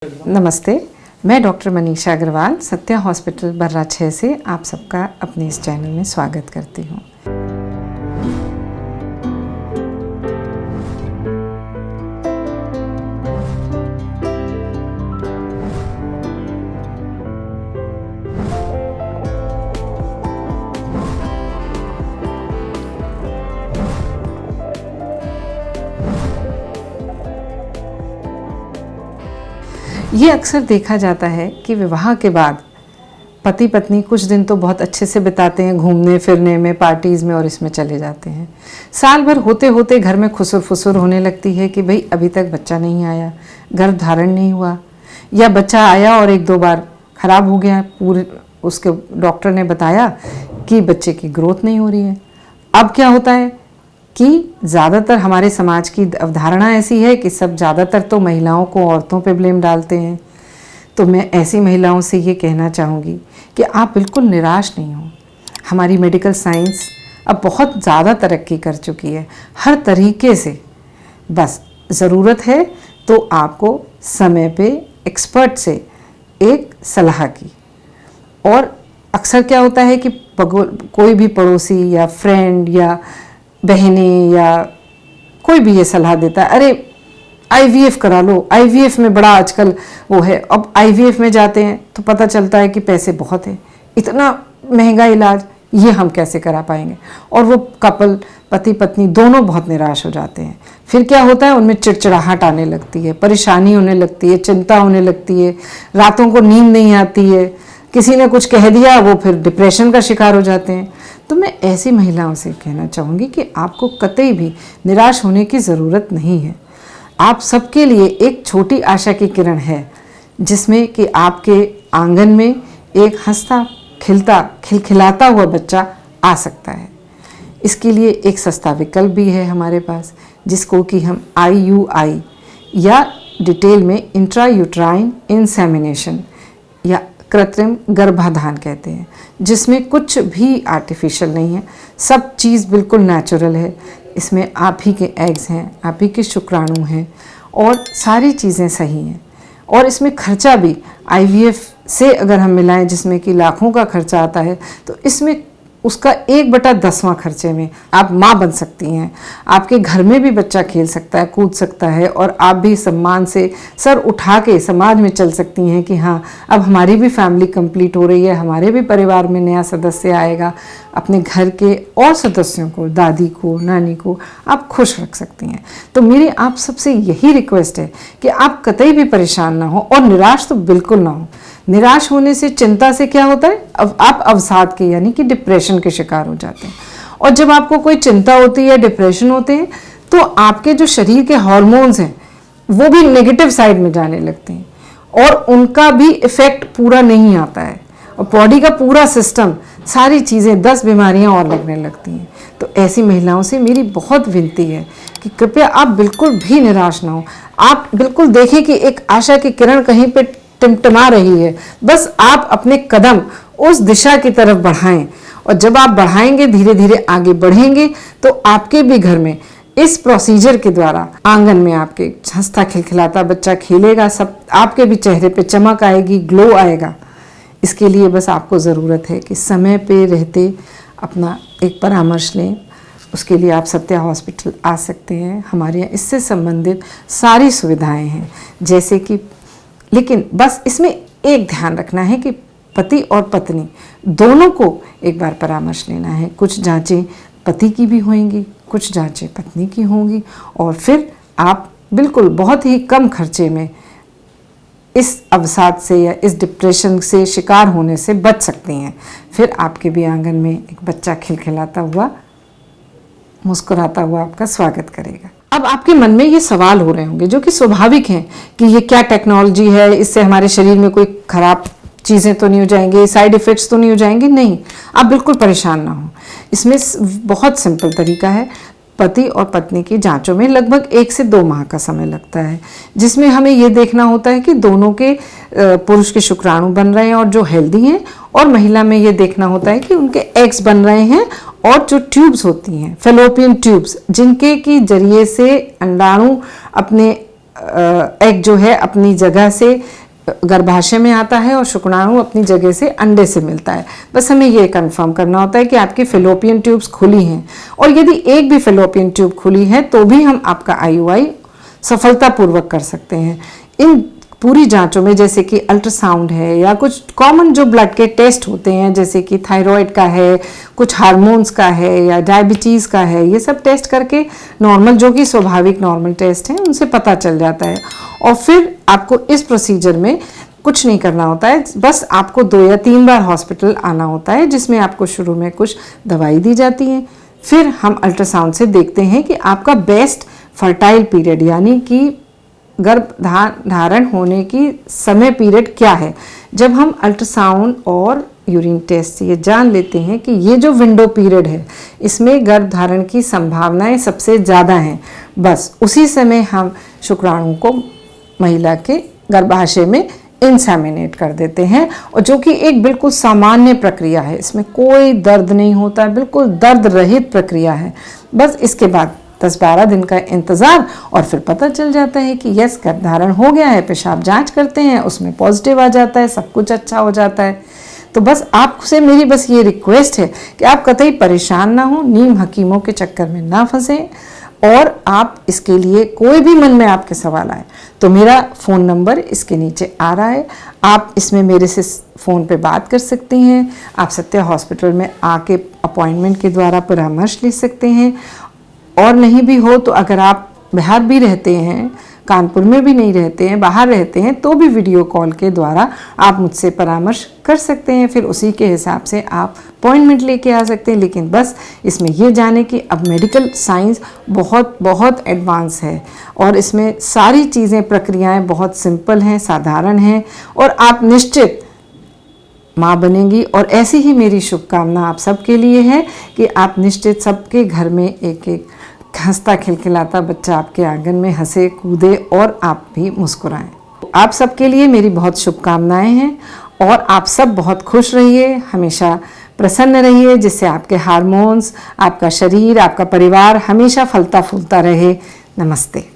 नमस्ते, मैं doctor Manisha Agarwal Satya hospital बर्रा 6 से आप सबका अपने इस चैनल में स्वागत करती हूँ। ये अक्सर देखा जाता है कि विवाह के बाद पति पत्नी कुछ दिन तो बहुत अच्छे से बिताते हैं, घूमने फिरने में, पार्टीज़ में और इसमें चले जाते हैं। साल भर होते होते घर में खुसुर फुसुर होने लगती है कि भाई अभी तक बच्चा नहीं आया, गर्भ धारण नहीं हुआ, या बच्चा आया और एक दो बार खराब हो गया, पूरे उसके डॉक्टर ने बताया कि बच्चे की ग्रोथ नहीं हो रही है। अब क्या होता है कि ज़्यादातर हमारे समाज की अवधारणा ऐसी है कि सब ज़्यादातर तो महिलाओं को औरतों पे ब्लेम डालते हैं। तो मैं ऐसी महिलाओं से ये कहना चाहूँगी कि आप बिल्कुल निराश नहीं हो। हमारी मेडिकल साइंस अब बहुत ज़्यादा तरक्की कर चुकी है हर तरीके से। बस ज़रूरत है तो आपको समय पे एक्सपर्ट से एक सलाह की। और अक्सर क्या होता है कि कोई भी पड़ोसी या फ्रेंड या बहनें या कोई भी ये सलाह देता है, अरे आईवीएफ करा लो, आईवीएफ में बड़ा आजकल वो है। अब आईवीएफ में जाते हैं तो पता चलता है कि पैसे बहुत है, इतना महंगा इलाज, ये हम कैसे करा पाएंगे। और वो कपल पति पत्नी दोनों बहुत निराश हो जाते हैं। फिर क्या होता है, उनमें चिड़चिड़ाहट आने लगती है, परेशानी होने लगती है, चिंता होने लगती है, रातों को नींद नहीं आती है, किसी ने कुछ कह दिया वो फिर डिप्रेशन का शिकार हो जाते हैं। तो मैं ऐसी महिलाओं से कहना चाहूँगी कि आपको कतई भी निराश होने की ज़रूरत नहीं है। आप सबके लिए एक छोटी आशा की किरण है, जिसमें कि आपके आंगन में एक हंसता खिलता खिलखिलाता हुआ बच्चा आ सकता है। इसके लिए एक सस्ता विकल्प भी है हमारे पास, जिसको कि हम IUI या डिटेल में इंट्रायूट्राइन इंसेमिनेशन या कृत्रिम गर्भाधान कहते हैं, जिसमें कुछ भी आर्टिफिशियल नहीं है, सब चीज़ बिल्कुल नेचुरल है। इसमें आप ही के एग्स हैं, आप ही के शुक्राणु हैं और सारी चीज़ें सही हैं। और इसमें खर्चा भी IVF से अगर हम मिलाएं, जिसमें कि लाखों का खर्चा आता है, तो इसमें उसका 1/10वां खर्चे में आप माँ बन सकती हैं। आपके घर में भी बच्चा खेल सकता है, कूद सकता है और आप भी सम्मान से सर उठा के समाज में चल सकती हैं कि हाँ, अब हमारी भी फैमिली कंप्लीट हो रही है, हमारे भी परिवार में नया सदस्य आएगा। अपने घर के और सदस्यों को, दादी को, नानी को आप खुश रख सकती हैं। तो मेरी आप सबसे यही रिक्वेस्ट है कि आप कतई भी परेशान ना हो और निराश तो बिल्कुल ना हो। निराश होने से, चिंता से क्या होता है, आप अवसाद के यानी कि डिप्रेशन के शिकार हो जाते हैं। और जब आपको कोई चिंता होती है, डिप्रेशन होते हैं, तो आपके जो शरीर के हार्मोन्स हैं वो भी नेगेटिव साइड में जाने लगते हैं और उनका भी इफेक्ट पूरा नहीं आता है और बॉडी का पूरा सिस्टम, सारी चीज़ें, 10 बीमारियां और लगने लगती हैं। तो ऐसी महिलाओं से मेरी बहुत विनती है कि कृपया आप बिल्कुल भी निराश ना हो। आप बिल्कुल देखें कि एक आशा की किरण कहीं पे टिमटिमा रही है, बस आप अपने कदम उस दिशा की तरफ बढ़ाएं। और जब आप बढ़ाएंगे, धीरे धीरे आगे बढ़ेंगे, तो आपके भी घर में इस प्रोसीजर के द्वारा आंगन में आपके हंसता खिलखिलाता बच्चा खेलेगा, सब आपके भी चेहरे पे चमक आएगी, ग्लो आएगा। इसके लिए बस आपको ज़रूरत है कि समय पे रहते अपना एक परामर्श लें। उसके लिए आप सत्या हॉस्पिटल आ सकते हैं। हमारे यहाँ इससे संबंधित सारी सुविधाएं हैं, जैसे कि, लेकिन बस इसमें एक ध्यान रखना है कि पति और पत्नी दोनों को एक बार परामर्श लेना है। कुछ जांचें पति की भी होंगी, कुछ जांचें पत्नी की होंगी, और फिर आप बिल्कुल बहुत ही कम खर्चे में इस अवसाद से या इस डिप्रेशन से शिकार होने से बच सकती हैं। फिर आपके भी आंगन में एक बच्चा खिलखिलाता हुआ, मुस्कुराता हुआ आपका स्वागत करेगा। अब आपके मन में ये सवाल हो रहे होंगे जो कि स्वाभाविक हैं कि ये क्या टेक्नोलॉजी है, इससे हमारे शरीर में कोई खराब चीज़ें तो नहीं हो जाएंगे, साइड इफ़ेक्ट्स तो नहीं हो जाएंगे। नहीं, आप बिल्कुल परेशान ना हो। इसमें बहुत सिंपल तरीका है। पति और पत्नी की जांचों में लगभग 1 से 2 माह का समय लगता है, जिसमें हमें ये देखना होता है कि दोनों के पुरुष के शुक्राणु बन रहे हैं और जो हेल्दी हैं, और महिला में ये देखना होता है कि उनके एग्स बन रहे हैं और जो ट्यूब्स होती हैं, फेलोपियन ट्यूब्स, जिनके की जरिए से अंडाणु अपने एग जो है अपनी जगह से गर्भाशय में आता है और शुक्राणु अपनी जगह से अंडे से मिलता है। बस हमें ये कंफर्म करना होता है कि आपकी फेलोपियन ट्यूब्स खुली हैं, और यदि एक भी फेलोपियन ट्यूब खुली है तो भी हम आपका IUI सफलतापूर्वक कर सकते हैं। इन पूरी जांचों में जैसे कि अल्ट्रासाउंड है या कुछ कॉमन जो ब्लड के टेस्ट होते हैं, जैसे कि थायराइड का है, कुछ हार्मोन्स का है या डायबिटीज़ का है, ये सब टेस्ट करके नॉर्मल, जो कि स्वाभाविक नॉर्मल टेस्ट हैं, उनसे पता चल जाता है। और फिर आपको इस प्रोसीजर में कुछ नहीं करना होता है, बस आपको 2 या 3 बार हॉस्पिटल आना होता है, जिसमें आपको शुरू में कुछ दवाई दी जाती है। फिर हम अल्ट्रासाउंड से देखते हैं कि आपका बेस्ट फर्टाइल पीरियड यानी कि गर्भ धारण होने की समय पीरियड क्या है। जब हम अल्ट्रासाउंड और यूरिन टेस्ट से ये जान लेते हैं कि ये जो विंडो पीरियड है, इसमें गर्भ धारण की संभावनाएं सबसे ज़्यादा हैं, बस उसी समय हम शुक्राणु को महिला के गर्भाशय में इंसेमिनेट कर देते हैं, और जो कि एक बिल्कुल सामान्य प्रक्रिया है। इसमें कोई दर्द नहीं होता, बिल्कुल दर्द रहित प्रक्रिया है। बस इसके बाद 10-12 दिन का इंतज़ार और फिर पता चल जाता है कि यस, गर्भधारण हो गया है। पेशाब जांच करते हैं, उसमें पॉजिटिव आ जाता है, सब कुछ अच्छा हो जाता है। तो बस आपसे मेरी बस ये रिक्वेस्ट है कि आप कतई परेशान ना हो, नीम हकीमों के चक्कर में ना फंसें, और आप इसके लिए कोई भी मन में आपके सवाल आए तो मेरा फ़ोन नंबर इसके नीचे आ रहा है, आप इसमें मेरे से फ़ोन पे बात कर सकती हैं। आप सत्या हॉस्पिटल में आके अपॉइंटमेंट के द्वारा परामर्श ले सकते हैं, और नहीं भी हो तो अगर आप बाहर भी रहते हैं, कानपुर में भी नहीं रहते हैं, बाहर रहते हैं, तो भी वीडियो कॉल के द्वारा आप मुझसे परामर्श कर सकते हैं। फिर उसी के हिसाब से आप अपॉइंटमेंट लेके आ सकते हैं। लेकिन बस इसमें ये जाने कि अब मेडिकल साइंस बहुत बहुत एडवांस है, और इसमें सारी चीज़ें, प्रक्रियाएं बहुत सिंपल हैं, साधारण हैं, और आप निश्चित माँ बनेंगी। और ऐसी ही मेरी शुभकामना आप सबके लिए है कि आप निश्चित सबके घर में एक एक हंसता खिलखिलाता बच्चा आपके आंगन में हंसे कूदे और आप भी मुस्कुराएं। आप सबके लिए मेरी बहुत शुभकामनाएं हैं, और आप सब बहुत खुश रहिए, हमेशा प्रसन्न रहिए, जिससे आपके हार्मोन्स, आपका शरीर, आपका परिवार हमेशा फलता फूलता रहे। नमस्ते।